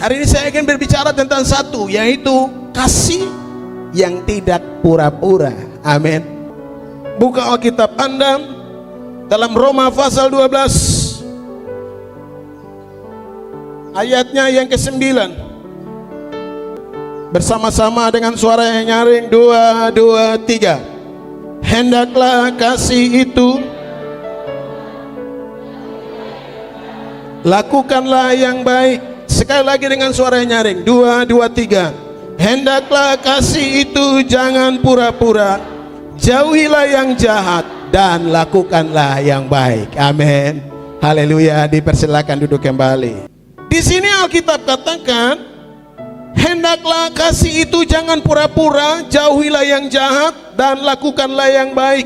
Hari ini saya ingin berbicara tentang satu, yaitu kasih yang tidak pura-pura. Amin. Buka Alkitab Anda dalam Roma pasal 12 ayatnya yang ke-9. Bersama-sama dengan suara yang nyaring, 2, 2, 3. Hendaklah kasih itu, lakukanlah yang baik. Sekali lagi dengan suara yang nyaring, 2, 2, 3. Hendaklah kasih itu jangan pura-pura, jauhilah yang jahat dan lakukanlah yang baik. Amin. Haleluya. Dipersilakan duduk kembali. Di sini Alkitab katakan, hendaklah kasih itu jangan pura-pura, jauhilah yang jahat dan lakukanlah yang baik.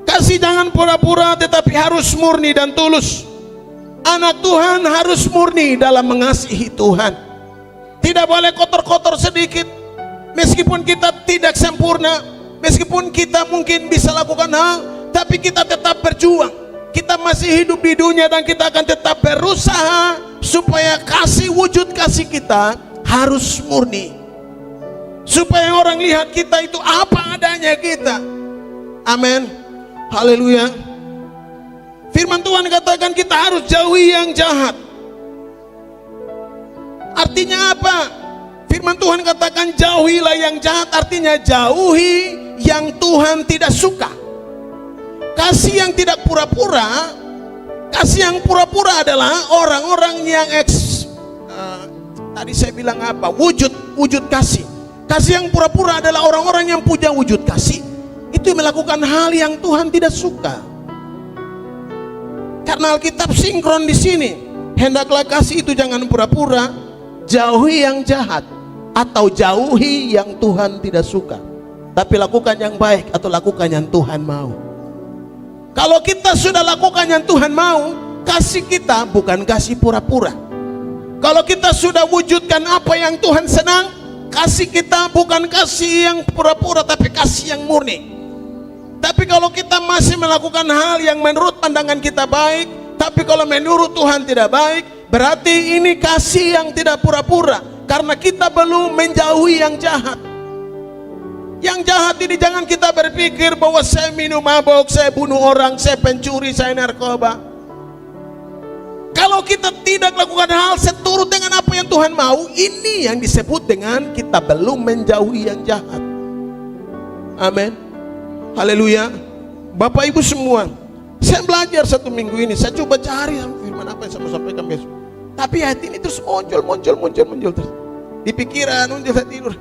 Kasih jangan pura-pura, tetapi harus murni dan tulus. Anak Tuhan harus murni dalam mengasihi Tuhan. Tidak boleh kotor-kotor sedikit. Meskipun kita tidak sempurna, meskipun kita mungkin bisa lakukan hal, tapi kita tetap berjuang. Kita masih hidup di dunia dan kita akan tetap berusaha supaya wujud kasih kita harus murni, supaya orang lihat kita itu apa adanya kita. Amin. Haleluya. Firman Tuhan katakan kita harus jauhi yang jahat. Artinya apa? Firman Tuhan katakan jauhilah yang jahat, artinya jauhi yang Tuhan tidak suka. Kasih yang tidak pura-pura. Kasih yang pura-pura adalah orang-orang yang tadi saya bilang apa? Wujud kasih. Kasih yang pura-pura adalah orang-orang yang punya wujud kasih, itu melakukan hal yang Tuhan tidak suka. Karena Alkitab sinkron di sini. Hendaklah kasih itu jangan pura-pura, jauhi yang jahat atau jauhi yang Tuhan tidak suka, tapi lakukan yang baik atau lakukan yang Tuhan mau. Kalau kita sudah lakukan yang Tuhan mau, kasih kita bukan kasih pura-pura. Kalau kita sudah wujudkan apa yang Tuhan senang, kasih kita bukan kasih yang pura-pura, tapi kasih yang murni. Tapi kalau kita masih melakukan hal yang menurut pandangan kita baik, tapi kalau menurut Tuhan tidak baik, berarti ini kasih yang tidak pura-pura, karena kita belum menjauhi yang jahat. Yang jahat ini jangan kita berpikir bahwa saya minum mabok, saya bunuh orang, saya pencuri, saya narkoba. Kalau kita tidak lakukan hal seturut dengan apa yang Tuhan mau, ini yang disebut dengan kita belum menjauhi yang jahat. Amin. Haleluya. Bapak Ibu semua, saya belajar 1 minggu ini, saya coba cari firman apa yang saya mau sampaikan besok. Tapi hati ini terus muncul terus. Di pikiran, saya tidur.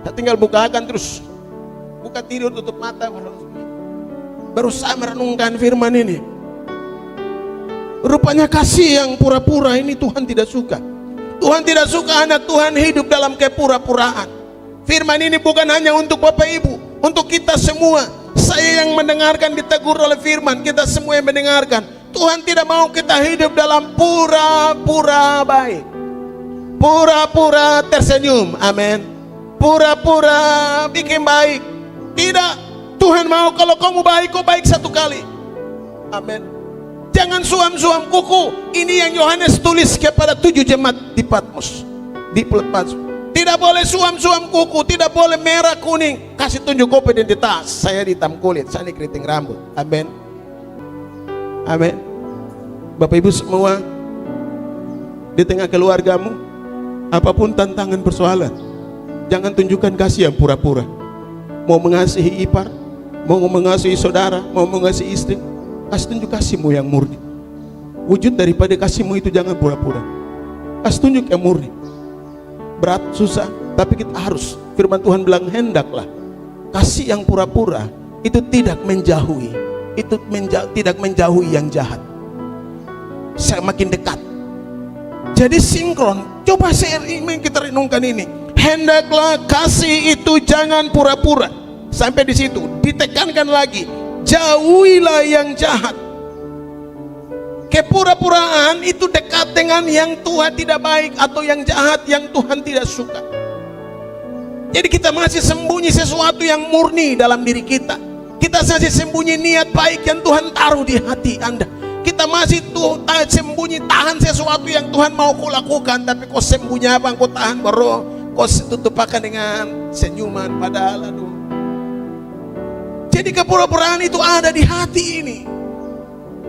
Saya tinggal bukakan terus. Buka tidur, tutup mata, berusaha merenungkan firman ini. Rupanya kasih yang pura-pura ini Tuhan tidak suka. Tuhan tidak suka anak Tuhan hidup dalam kepura-puraan. Firman ini bukan hanya untuk Bapak Ibu, untuk kita semua. Saya yang mendengarkan ditegur oleh firman, kita semua yang mendengarkan. Tuhan tidak mau kita hidup dalam pura-pura baik, pura-pura tersenyum. Amin. Pura-pura bikin baik. Tidak. Tuhan mau kalau kamu baik, kau baik satu kali. Amin. Jangan suam-suam kuku. Ini yang Yohanes tulis kepada 7 jemaat di Patmos, di Pulau Patmos. Tidak boleh suam-suam kuku, tidak boleh merah kuning. Kasih tunjuk kau identitas. Saya hitam kulit, saya ini keriting rambut. Amin. Amin. Bapak Ibu semua, di tengah keluargamu, apapun tantangan persoalan, jangan tunjukkan kasih yang pura-pura. Mau mengasihi ipar, mau mengasihi saudara, mau mengasihi istri, kasih tunjuk kasihmu yang murni. Wujud daripada kasihmu itu jangan pura-pura. Kasih tunjuk yang murni. Berat, susah, tapi kita harus. Firman Tuhan bilang hendaklah. Kasih yang pura-pura itu tidak menjauhi, tidak menjauhi yang jahat. Semakin dekat. Jadi sinkron. Coba kita renungkan ini. Hendaklah kasih itu jangan pura-pura. Sampai di situ ditekankan lagi, jauhilah yang jahat. Kepura-puraan itu dekat dengan yang Tuhan tidak baik atau yang jahat yang Tuhan tidak suka. Jadi kita masih sembunyi sesuatu yang murni dalam diri kita. Kita masih sembunyi niat baik yang Tuhan taruh di hati Anda. Kita masih tuh sembunyi tahan sesuatu yang Tuhan mau kau lakukan, tapi kau sembunyi apa kau tahan baru kau tutupakan dengan senyuman, padahal aduh. Jadi kepura-puraan itu ada di hati ini.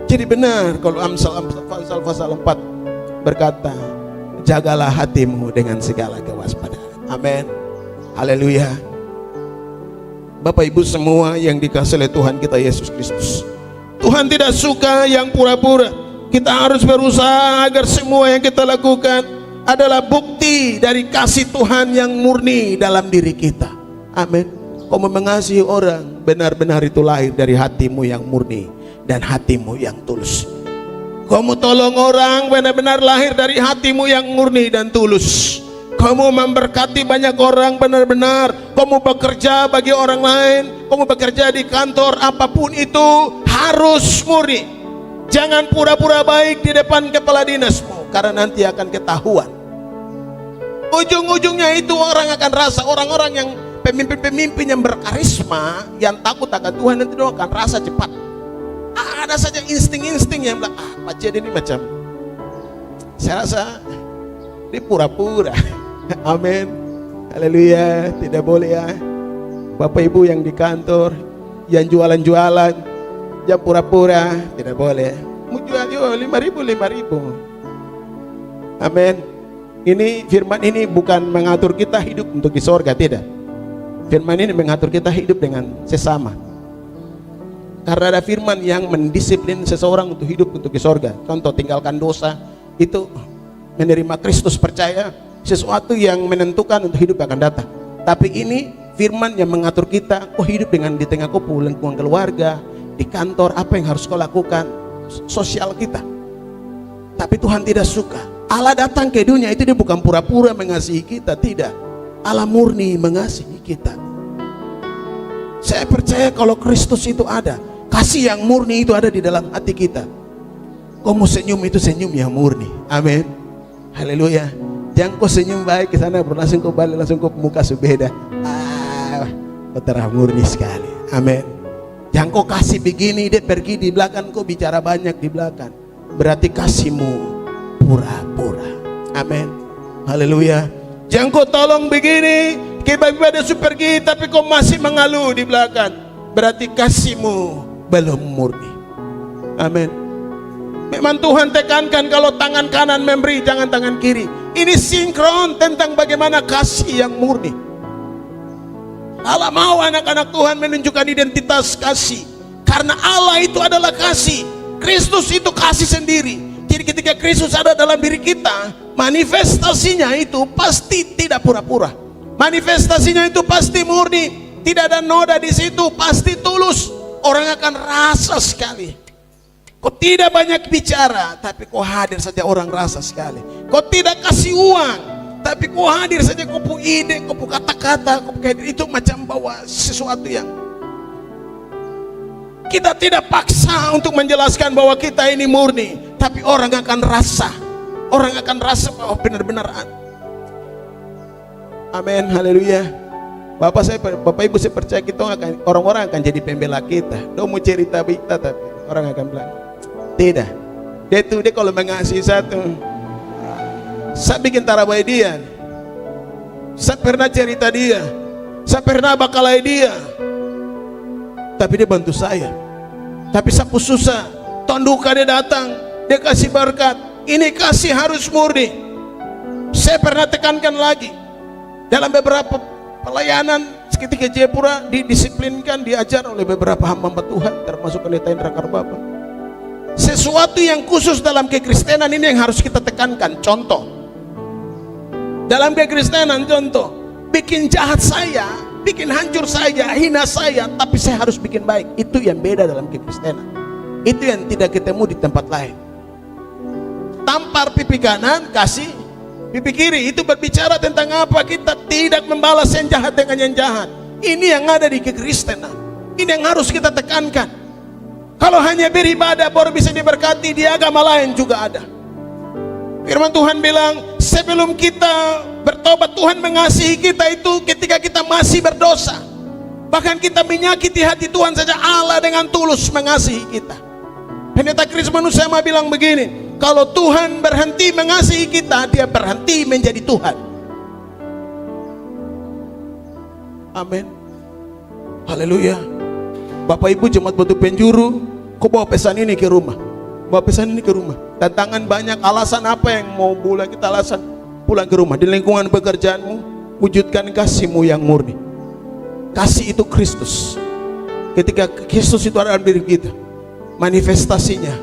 Jadi benar kalau Amsal pasal 4 berkata, jagalah hatimu dengan segala kewaspadaan. Amin. Haleluya. Bapak Ibu semua yang dikasihi oleh Tuhan kita Yesus Kristus, Tuhan tidak suka yang pura-pura. Kita harus berusaha agar semua yang kita lakukan adalah bukti dari kasih Tuhan yang murni dalam diri kita. Amin. Kau mengasihi orang, benar-benar itu lahir dari hatimu yang murni dan hatimu yang tulus. Kamu tolong orang, benar-benar lahir dari hatimu yang murni dan tulus. Kamu memberkati banyak orang, benar-benar kamu bekerja bagi orang lain, kamu bekerja di kantor, apapun itu harus murni. Jangan pura-pura baik di depan kepala dinasmu, karena nanti akan ketahuan. Ujung-ujungnya itu orang akan rasa, orang-orang yang pemimpin-pemimpin yang berkarisma, yang takut akan Tuhan, nanti dia akan rasa cepat. Ada saja insting-insting yang bilang, Pak Jed ini macam, saya rasa dia pura-pura. Amin. Haleluya. Tidak boleh ya. Bapak Ibu yang di kantor, yang jualan-jualan, yang pura-pura, tidak boleh. Mau jual 5.000. Amin. Ini firman ini bukan mengatur kita hidup untuk di sorga, tidak. Firman ini mengatur kita hidup dengan sesama. Karena ada firman yang mendisiplin seseorang untuk hidup untuk di sorga. Contoh, tinggalkan dosa, itu menerima Kristus, percaya sesuatu yang menentukan untuk hidup akan datang. Tapi ini firman yang mengatur kita, kau hidup dengan di tengah kau lingkungan keluarga, di kantor, apa yang harus kau lakukan, sosial kita. Tapi Tuhan tidak suka. Allah datang ke dunia itu dia bukan pura-pura mengasihi kita, tidak. Allah murni mengasihi kita. Saya percaya kalau Kristus itu ada, kasih yang murni itu ada di dalam hati kita. Kau mau senyum itu senyum yang murni. Amin. Haleluya. Jangan kau senyum baik ke sana, langsung kau balik, langsung kau muka sebeda. Kau terang murni sekali. Amin. Jangan kau kasih begini, dia pergi di belakang, kau bicara banyak di belakang. Berarti kasihmu pura-pura. Amin. Haleluya. Jangan kau tolong begini, tiba-tiba dia pergi, tapi kau masih mengeluh di belakang. Berarti kasihmu belum murni. Amin. Memang Tuhan tekankan kalau tangan kanan memberi, jangan tangan kiri. Ini sinkron tentang bagaimana kasih yang murni. Allah mau anak-anak Tuhan menunjukkan identitas kasih, karena Allah itu adalah kasih. Kristus itu kasih sendiri. Jadi ketika Kristus ada dalam diri kita, manifestasinya itu pasti tidak pura-pura. Manifestasinya itu pasti murni, tidak ada noda di situ, pasti tulus. Orang akan rasa sekali. Kau tidak banyak bicara, tapi kau hadir saja orang rasa sekali. Kau tidak kasih uang, tapi kau hadir saja, kau punya ide, kau punya kata-kata, kau punya itu macam bawa sesuatu yang kita tidak paksa untuk menjelaskan bahwa kita ini murni, tapi orang akan rasa. Orang akan rasa bahwa benar-benar. Amin. Haleluya. Bapak Ibu saya percaya kita akan, orang-orang akan jadi pembela kita. Dia mau cerita kita, tapi orang akan bilang tidak. Dia kalau mengasihi satu, saya bikin tarawih dia, saya pernah cerita dia, saya pernah bakalai dia, tapi dia bantu saya. Tapi saya susah, tonduka dia datang, dia kasih berkat. Ini kasih harus murni. Saya pernah tekankan lagi, dalam beberapa pelayanan ketika Jayapura didisiplinkan, diajar oleh beberapa hamba Tuhan, termasuk pendeta Indra Karbaba. Sesuatu yang khusus dalam kekristenan ini yang harus kita tekankan. Contoh, dalam kekristenan, contoh, bikin jahat saya, bikin hancur saya, hina saya, tapi saya harus bikin baik. Itu yang beda dalam kekristenan. Itu yang tidak ketemu di tempat lain. Tampar pipi kanan, kasih pipi kiri. Itu berbicara tentang apa? Kita tidak membalas yang jahat dengan yang jahat. Ini yang ada di kekristenan. Ini yang harus kita tekankan. Kalau hanya beribadah baru bisa diberkati, di agama lain juga ada. Firman Tuhan bilang, sebelum kita bertobat, Tuhan mengasihi kita itu ketika kita masih berdosa. Bahkan kita menyakiti hati Tuhan saja, Allah dengan tulus mengasihi kita. Pendeta Kris manusia bilang begini, kalau Tuhan berhenti mengasihi kita, dia berhenti menjadi Tuhan. Amin. Haleluya. Bapak Ibu jemaat Batu Penjuru, kau bawa pesan ini ke rumah. Bawa pesan ini ke rumah. Tantangan banyak, alasan apa yang mau kita alasan pulang ke rumah. Di lingkungan pekerjaanmu, wujudkan kasihmu yang murni. Kasih itu Kristus. Ketika Kristus itu ada dalam diri kita, manifestasinya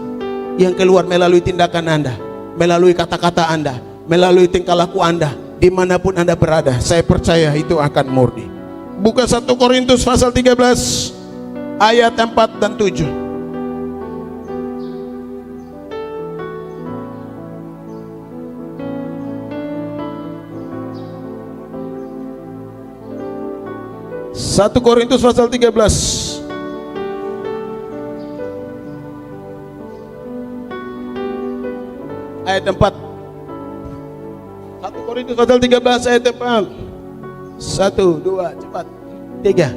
yang keluar melalui tindakan Anda, melalui kata-kata Anda, melalui tingkah laku Anda, dimanapun Anda berada, saya percaya itu akan murni. Buka 1 Korintus pasal 13 ayat 4 dan 7. Satu Korintus pasal 13 ayat 4. 1 Korintus pasal 13 ayat 4. 1, 2, cepat. 3.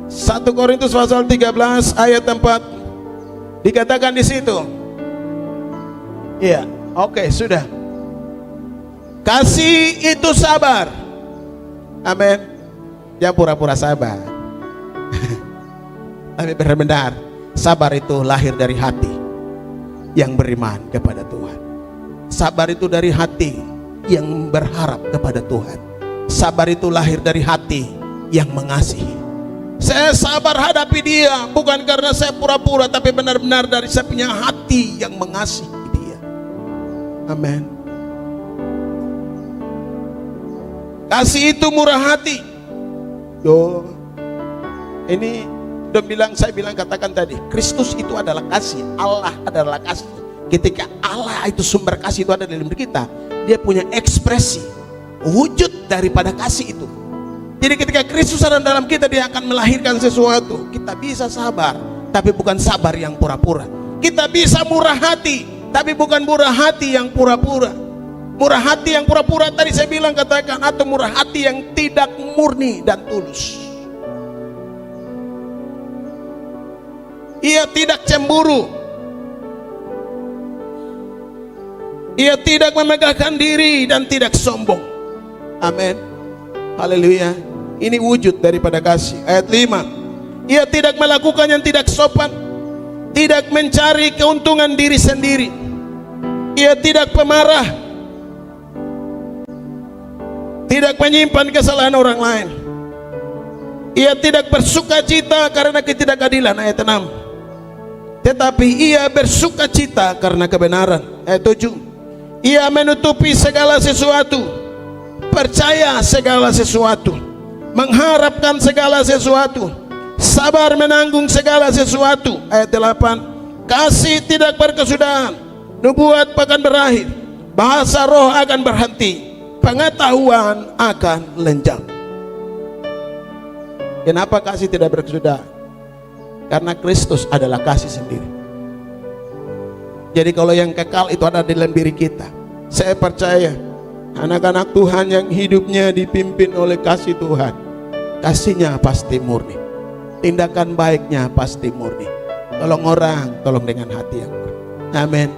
Satu Korintus pasal 13 ayat 4 dikatakan di situ. Iya, oke, sudah. Kasih itu sabar. Amin. Jangan pura-pura sabar. Tapi benar-benar sabar itu lahir dari hati yang beriman kepada Tuhan. Sabar itu dari hati yang berharap kepada Tuhan. Sabar itu lahir dari hati yang mengasihi. Saya sabar hadapi dia bukan karena saya pura-pura, tapi benar-benar dari saya punya hati yang mengasihi dia. Amin. Kasih itu murah hati. Yo, ini saya bilang katakan tadi, Kristus itu adalah kasih, Allah adalah kasih. Ketika Allah itu sumber kasih itu ada dalam diri kita, dia punya ekspresi, wujud daripada kasih itu. Jadi ketika Kristus ada dalam kita, dia akan melahirkan sesuatu. Kita bisa sabar, tapi bukan sabar yang pura-pura. Kita bisa murah hati, tapi bukan murah hati yang pura-pura. Murah hati yang pura-pura tadi saya bilang katakan, atau murah hati yang tidak murni dan tulus. Ia tidak cemburu. Ia tidak memegahkan diri dan tidak sombong. Amin. Haleluya. Ini wujud daripada kasih. Ayat 5. Ia tidak melakukan yang tidak sopan, tidak mencari keuntungan diri sendiri. Ia tidak pemarah, tidak menyimpan kesalahan orang lain. Ia tidak bersuka cita karena ketidakadilan. Ayat 6. Tetapi ia bersuka cita karena kebenaran. Ayat 7. Ia menutupi segala sesuatu, percaya segala sesuatu, mengharapkan segala sesuatu, sabar menanggung segala sesuatu. Ayat 8. Kasih tidak berkesudahan, nubuat akan berakhir, bahasa roh akan berhenti, pengetahuan akan lenjang. Kenapa kasih tidak berkesudahan? Karena Kristus adalah kasih sendiri. Jadi kalau yang kekal itu ada di dalam diri kita. Saya percaya anak-anak Tuhan yang hidupnya dipimpin oleh kasih Tuhan, kasihnya pasti murni, tindakan baiknya pasti murni. Tolong orang, tolong dengan hati yang murni. Amin.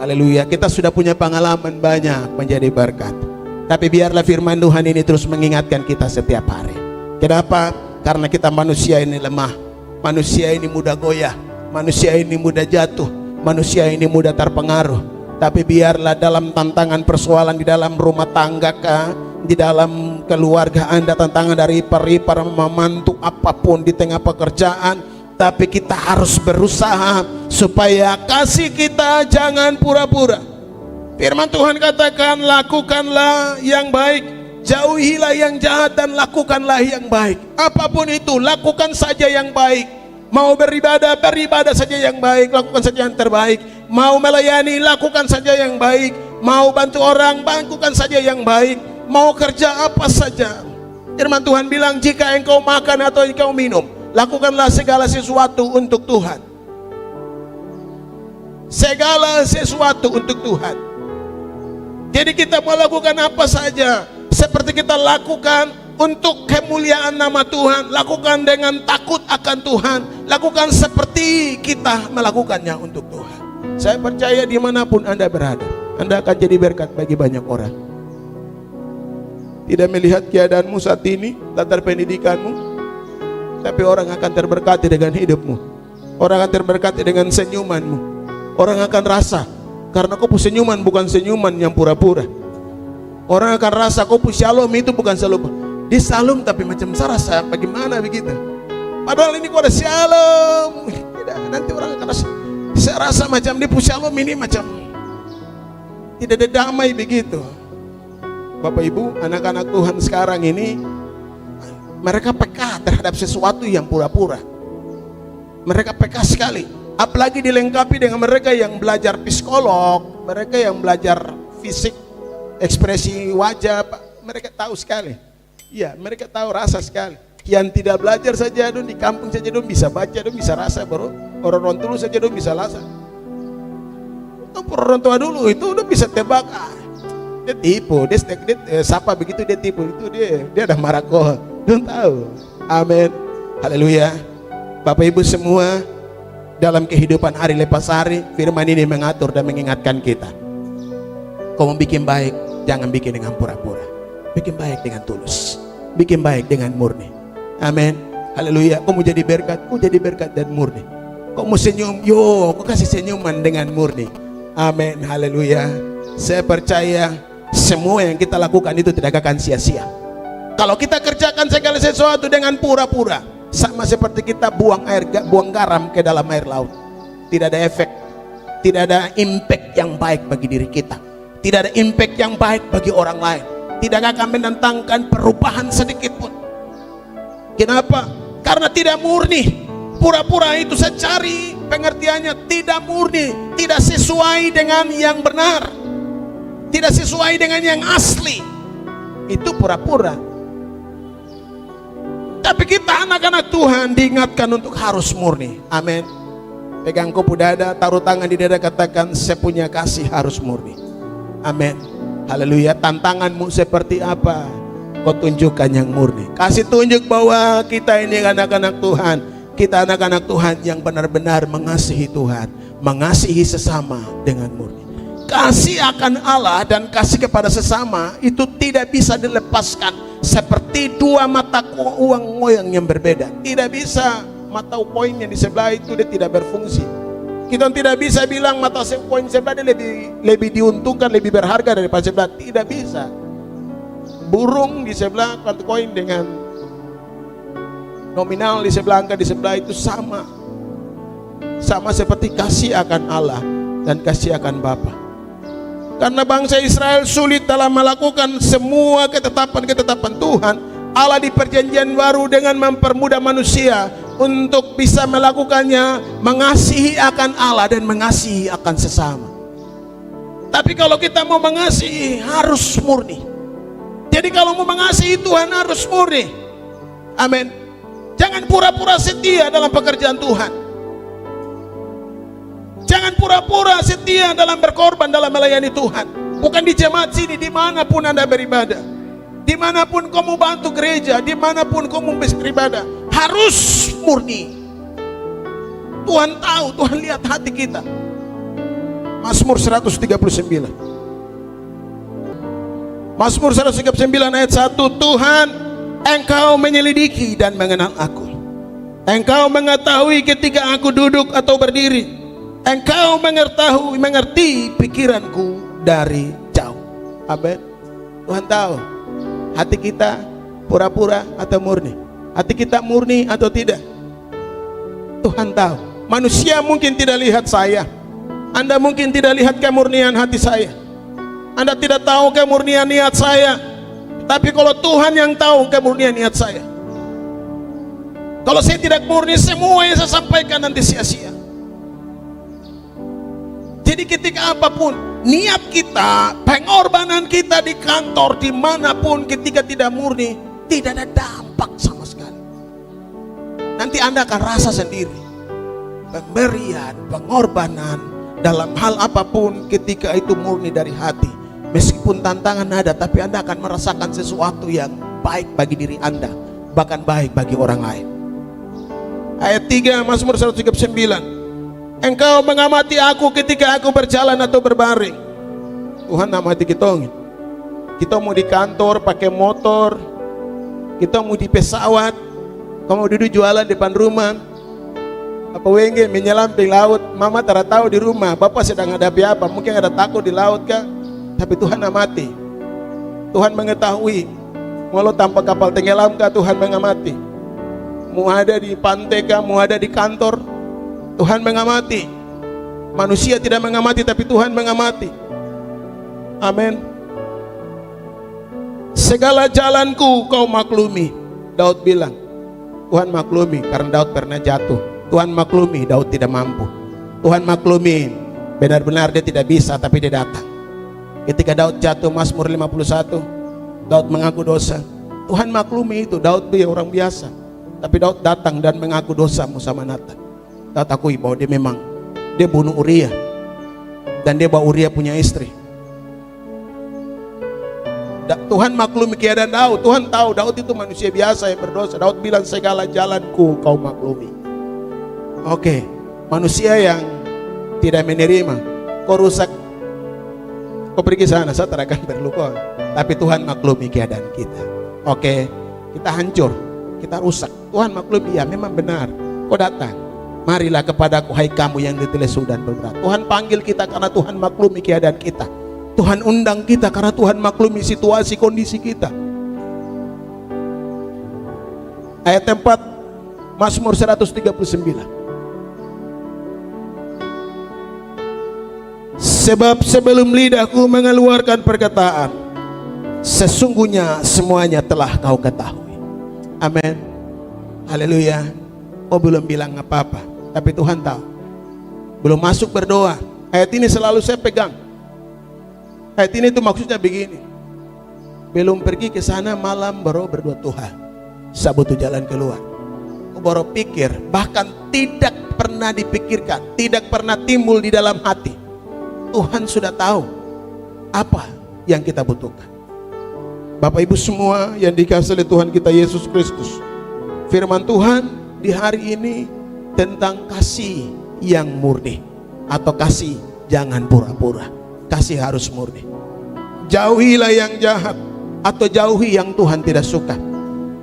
Haleluya. Kita sudah punya pengalaman banyak menjadi berkat, tapi biarlah firman Tuhan ini terus mengingatkan kita setiap hari. Kenapa? Karena kita manusia ini lemah. Manusia ini mudah goyah, manusia ini mudah jatuh, manusia ini mudah terpengaruh. Tapi biarlah dalam tantangan persoalan di dalam rumah tangga kah, di dalam keluarga Anda, tantangan dari ipar-ipar, memantu apapun di tengah pekerjaan, tapi kita harus berusaha supaya kasih kita jangan pura-pura. Firman Tuhan katakan, lakukanlah yang baik, jauhilah yang jahat, dan lakukanlah yang baik. Apapun itu, lakukan saja yang baik. Mau beribadah, beribadah saja yang baik, lakukan saja yang terbaik. Mau melayani, lakukan saja yang baik. Mau bantu orang, lakukan saja yang baik. Mau kerja apa saja. Firman Tuhan bilang, jika engkau makan atau engkau minum, lakukanlah segala sesuatu untuk Tuhan. Segala sesuatu untuk Tuhan. Jadi kita mau lakukan apa saja, seperti kita lakukan untuk kemuliaan nama Tuhan, lakukan dengan takut akan Tuhan, lakukan seperti kita melakukannya untuk Tuhan. Saya percaya dimanapun Anda berada, Anda akan jadi berkat bagi banyak orang. Tidak melihat keadaanmu saat ini, latar pendidikanmu, tapi orang akan terberkati dengan hidupmu. Orang akan terberkati dengan senyumanmu. Orang akan rasa, karena kau punya senyuman bukan senyuman yang pura-pura. Orang akan rasa kau punya shalom itu bukan shalom. Di shalom tapi macam saya rasa bagaimana begitu. Padahal ini kau ada shalom. Tidak, nanti orang akan rasa, saya rasa macam di punya shalom ini macam tidak ada damai begitu. Bapak Ibu, anak-anak Tuhan sekarang ini mereka peka terhadap sesuatu yang pura-pura. Mereka peka sekali. Apalagi dilengkapi dengan mereka yang belajar psikolog, mereka yang belajar fisik, ekspresi wajah, mereka tahu sekali. Iya, mereka tahu rasa sekali. Yang tidak belajar saja, di kampung saja bisa baca, bisa rasa, bro. Orang dulu saja bisa rasa. Orang tua dulu itu udah bisa tebak. Dia tipu, dia sapa begitu dia tipu, itu dia ada marako. Dia tahu. Amin. Haleluya. Bapak Ibu semua, dalam kehidupan hari lepas hari, firman ini mengatur dan mengingatkan kita. Kau mau bikin baik, jangan bikin dengan pura-pura. Bikin baik dengan tulus, bikin baik dengan murni. Amin. Haleluya. Kau mau jadi berkat, kau jadi berkat dan murni. Kau mau senyum, kau kasih senyuman dengan murni. Amin. Haleluya. Saya percaya semua yang kita lakukan itu tidak akan sia-sia. Kalau kita kerjakan segala sesuatu dengan pura-pura, sama seperti kita buang garam ke dalam air laut. Tidak ada efek, tidak ada impact yang baik bagi diri kita, tidak ada impact yang baik bagi orang lain, tidak akan mendatangkan perubahan sedikit pun. Kenapa? Karena tidak murni. Pura-pura itu saya cari pengertiannya, tidak murni, tidak sesuai dengan yang benar, tidak sesuai dengan yang asli. Itu pura-pura. Tapi kita anak-anak Tuhan diingatkan untuk harus murni. Amin. Pegang kopu dada, taruh tangan di dada, katakan saya punya kasih harus murni. Amin. Haleluya. Tantanganmu seperti apa? Kau tunjukkan yang murni. Kasih tunjuk bahwa kita ini anak-anak Tuhan. Kita anak-anak Tuhan yang benar-benar mengasihi Tuhan, mengasihi sesama dengan murni. Kasih akan Allah dan kasih kepada sesama itu tidak bisa dilepaskan. Seperti dua mata uang koin yang berbeda. Tidak bisa mata koin yang di sebelah itu dia tidak berfungsi. Kita tidak bisa bilang mata koin sebelah dia lebih diuntungkan, lebih berharga daripada sebelah. Tidak bisa. Burung di sebelah koin dengan nominal di sebelah angka di sebelah itu sama. Sama seperti kasih akan Allah dan kasih akan Bapa. Karena bangsa Israel sulit dalam melakukan semua ketetapan-ketetapan Tuhan, Allah di perjanjian baru dengan mempermudah manusia untuk bisa melakukannya, mengasihi akan Allah dan mengasihi akan sesama. Tapi kalau kita mau mengasihi harus murni. Jadi kalau mau mengasihi Tuhan harus murni. Amin. Jangan pura-pura setia dalam pekerjaan Tuhan. Jangan pura-pura setia dalam berkorban, dalam melayani Tuhan. Bukan di jemaat sini, dimanapun Anda beribadah, dimanapun kamu bantu gereja, dimanapun kamu beribadah, harus murni. Tuhan tahu, Tuhan lihat hati kita. Mazmur 139. Mazmur 139 ayat 1. Tuhan, Engkau menyelidiki dan mengenal aku. Engkau mengetahui ketika aku duduk atau berdiri. Engkau mengerti pikiranku dari jauh. Amin. Tuhan tahu hati kita pura-pura atau murni. Hati kita murni atau tidak. Tuhan tahu. Manusia mungkin tidak lihat saya. Anda mungkin tidak lihat kemurnian hati saya. Anda tidak tahu kemurnian niat saya. Tapi kalau Tuhan yang tahu kemurnian niat saya. Kalau saya tidak murni, semua yang saya sampaikan nanti sia-sia. Jadi ketika apapun niat kita, pengorbanan kita di kantor, dimanapun, ketika tidak murni, tidak ada dampak sama sekali. Nanti Anda akan rasa sendiri pemberian, pengorbanan dalam hal apapun ketika itu murni dari hati. Meskipun tantangan ada, tapi Anda akan merasakan sesuatu yang baik bagi diri Anda, bahkan baik bagi orang lain. Ayat 3 Mazmur 139. Engkau mengamati aku ketika aku berjalan atau berbaring. Tuhan amati kita. Kita mau di kantor pakai motor, kita mau di pesawat, kamu duduk jualan depan rumah, apa wenge menyelam di laut, mama tak tahu di rumah, bapak sedang hadapi apa, mungkin ada takut di laut kah? Tapi Tuhan amati, Tuhan mengetahui. Walau tanpa kapal tenggelam kah, Tuhan mengamati. Mau ada di pantai kah, mau ada di kantor, Tuhan mengamati. Manusia tidak mengamati, tapi Tuhan mengamati. Amin. Segala jalanku kau maklumi, Daud bilang. Tuhan maklumi karena Daud pernah jatuh. Tuhan maklumi Daud tidak mampu. Tuhan maklumi benar-benar dia tidak bisa, tapi dia datang. Ketika Daud jatuh, Mazmur 51, Daud mengaku dosa. Tuhan maklumi itu. Daud dia orang biasa, tapi Daud datang dan mengaku dosamu sama Nathan. Daud akui bahwa dia bunuh Uria, dan dia bawa Uria punya istri. Tuhan maklumi keadaan Daud. Tuhan tahu Daud itu manusia biasa yang berdosa. Daud bilang segala jalanku kau maklumi. Oke, manusia yang tidak menerima, kau rusak, kau pergi sana, saya tak akan perlu kau. Tapi Tuhan maklumi keadaan kita. Oke, kita hancur, kita rusak. Tuhan maklumi, ya memang benar. Kau datang, marilah kepadaku hai kamu yang ditelesu dan berberat. Tuhan panggil kita karena Tuhan maklumi keadaan kita. Tuhan undang kita karena Tuhan maklumi situasi kondisi kita. Ayat 4 Mazmur 139. Sebab sebelum lidahku mengeluarkan perkataan, sesungguhnya semuanya telah kau ketahui. Amin. Haleluya. Oh belum bilang apa-apa, tapi Tuhan tahu. Belum masuk berdoa. Ayat ini selalu saya pegang. Ayat ini itu maksudnya begini. Belum pergi ke sana malam baru berdoa, Tuhan, saya butuh jalan keluar. Baru pikir, bahkan tidak pernah dipikirkan, tidak pernah timbul di dalam hati. Tuhan sudah tahu apa yang kita butuhkan. Bapak Ibu semua yang dikasihi oleh Tuhan kita Yesus Kristus, firman Tuhan di hari ini tentang kasih yang murni, atau kasih jangan pura-pura. Kasih harus murni. Jauhilah yang jahat, atau jauhi yang Tuhan tidak suka.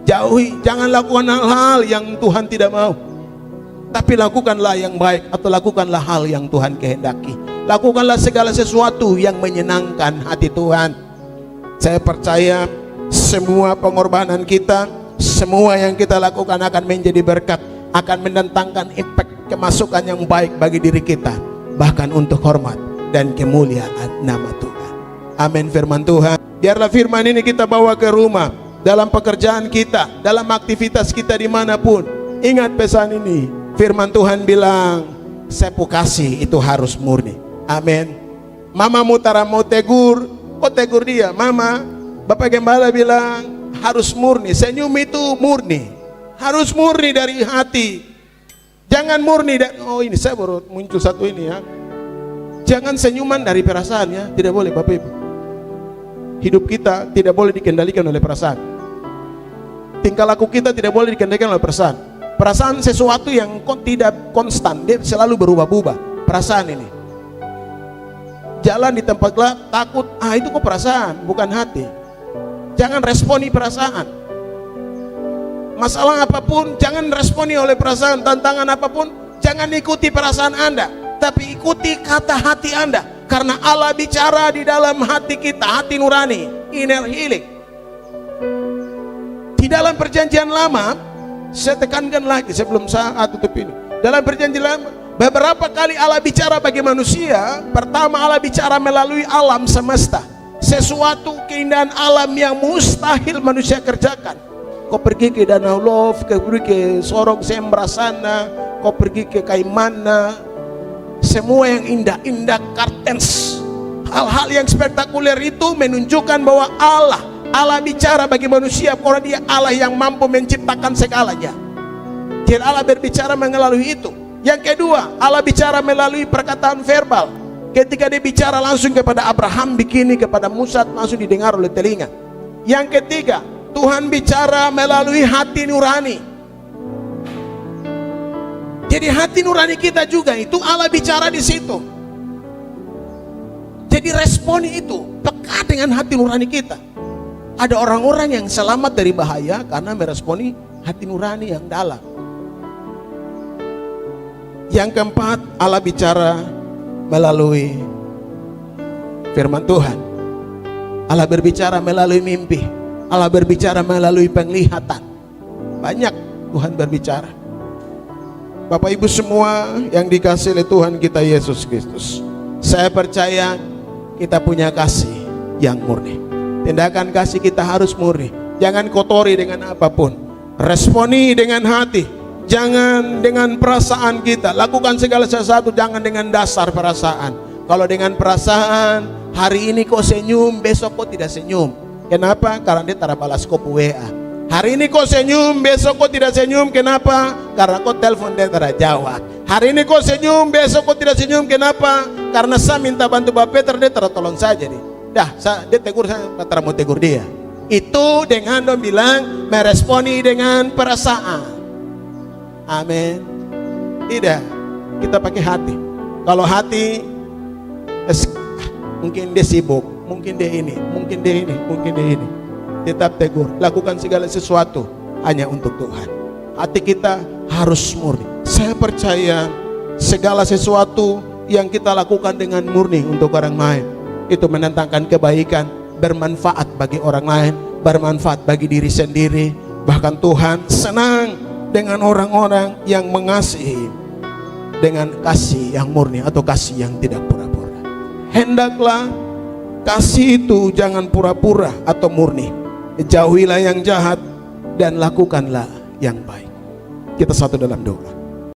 Jauhi, jangan lakukan hal-hal yang Tuhan tidak mau, tapi lakukanlah yang baik, atau lakukanlah hal yang Tuhan kehendaki. Lakukanlah segala sesuatu yang menyenangkan hati Tuhan. Saya percaya semua pengorbanan kita, semua yang kita lakukan akan menjadi berkat, akan mendatangkan impact kemasukan yang baik bagi diri kita, bahkan untuk hormat dan kemuliaan nama Tuhan. Amin. Firman Tuhan, biarlah firman ini kita bawa ke rumah, dalam pekerjaan kita, dalam aktivitas kita dimanapun. Ingat pesan ini, firman Tuhan bilang, sepu kasih itu harus murni. Amin. Mama mutara mau tegur, kok tegur dia? Mama, Bapak Gembala bilang harus murni. Senyum itu murni, harus murni dari hati. Jangan murni dari, oh ini saya baru muncul satu ini ya. Jangan senyuman dari perasaan ya, tidak boleh Bapak Ibu. Hidup kita tidak boleh dikendalikan oleh perasaan. Tingkah laku kita tidak boleh dikendalikan oleh perasaan. Perasaan sesuatu yang tidak konstan, dia selalu berubah-ubah. Perasaan ini. Jalan di tempat gelap, takut, itu kok perasaan, bukan hati. Jangan responi perasaan. Masalah apapun, jangan responi oleh perasaan. Tantangan apapun, jangan ikuti perasaan Anda, tapi ikuti kata hati Anda. Karena Allah bicara di dalam hati kita, hati nurani, inner healing. Di dalam perjanjian lama, saya tekankan lagi sebelum saya tutup ini. Dalam perjanjian lama, beberapa kali Allah bicara bagi manusia. Pertama, Allah bicara melalui alam semesta, sesuatu keindahan alam yang mustahil manusia kerjakan. Kau pergi ke Danau Love, kau pergi ke Sorong Sembra sana, kau pergi ke Kaimana, semua yang indah-indah, kartens, hal-hal yang spektakuler itu menunjukkan bahwa Allah bicara bagi manusia, karena dia Allah yang mampu menciptakan segalanya. Jadi Allah berbicara melalui itu. Yang kedua, Allah bicara melalui perkataan verbal. Ketika dia bicara langsung kepada Abraham begini, kepada Musa langsung didengar oleh telinga. Yang ketiga, Tuhan bicara melalui hati nurani. Jadi hati nurani kita juga itu Allah bicara di situ. Jadi responi itu peka dengan hati nurani kita. Ada orang-orang yang selamat dari bahaya karena meresponi hati nurani yang dalam. Yang keempat, Allah bicara melalui firman Tuhan. Allah berbicara melalui mimpi. Allah berbicara melalui penglihatan. Banyak Tuhan berbicara. Bapak Ibu semua yang dikasihi oleh Tuhan kita Yesus Kristus, saya percaya kita punya kasih yang murni. Tindakan kasih kita harus murni. Jangan kotori dengan apapun. Responi dengan hati. Jangan dengan perasaan kita. Lakukan segala sesuatu jangan dengan dasar perasaan. Kalau dengan perasaan, hari ini kok senyum, besok kok tidak senyum. Kenapa? Karena dia tak balas kok WA. Hari ini kok senyum, besok kok tidak senyum. Kenapa? Karena kok telepon dia tak jawab. Hari ini kok senyum, besok kok tidak senyum. Kenapa? Karena saya minta bantu Bapak Peter, dia tolong saja nih. Dah, dia tegur saya, tak mau tegur dia. Itu dengan dong bilang meresponi dengan perasaan. Amin. Tidak, kita pakai hati. Kalau hati, mungkin dia sibuk, mungkin dia ini, mungkin dia ini, mungkin dia ini. Tetap tegur, lakukan segala sesuatu hanya untuk Tuhan. Hati kita harus murni. Saya percaya segala sesuatu yang kita lakukan dengan murni untuk orang lain, itu mendatangkan kebaikan, bermanfaat bagi orang lain, bermanfaat bagi diri sendiri. Bahkan Tuhan senang dengan orang-orang yang mengasihi dengan kasih yang murni atau kasih yang tidak pura-pura. Hendaklah kasih itu jangan pura-pura atau murni. Jauhilah yang jahat dan lakukanlah yang baik. Kita satu dalam doa.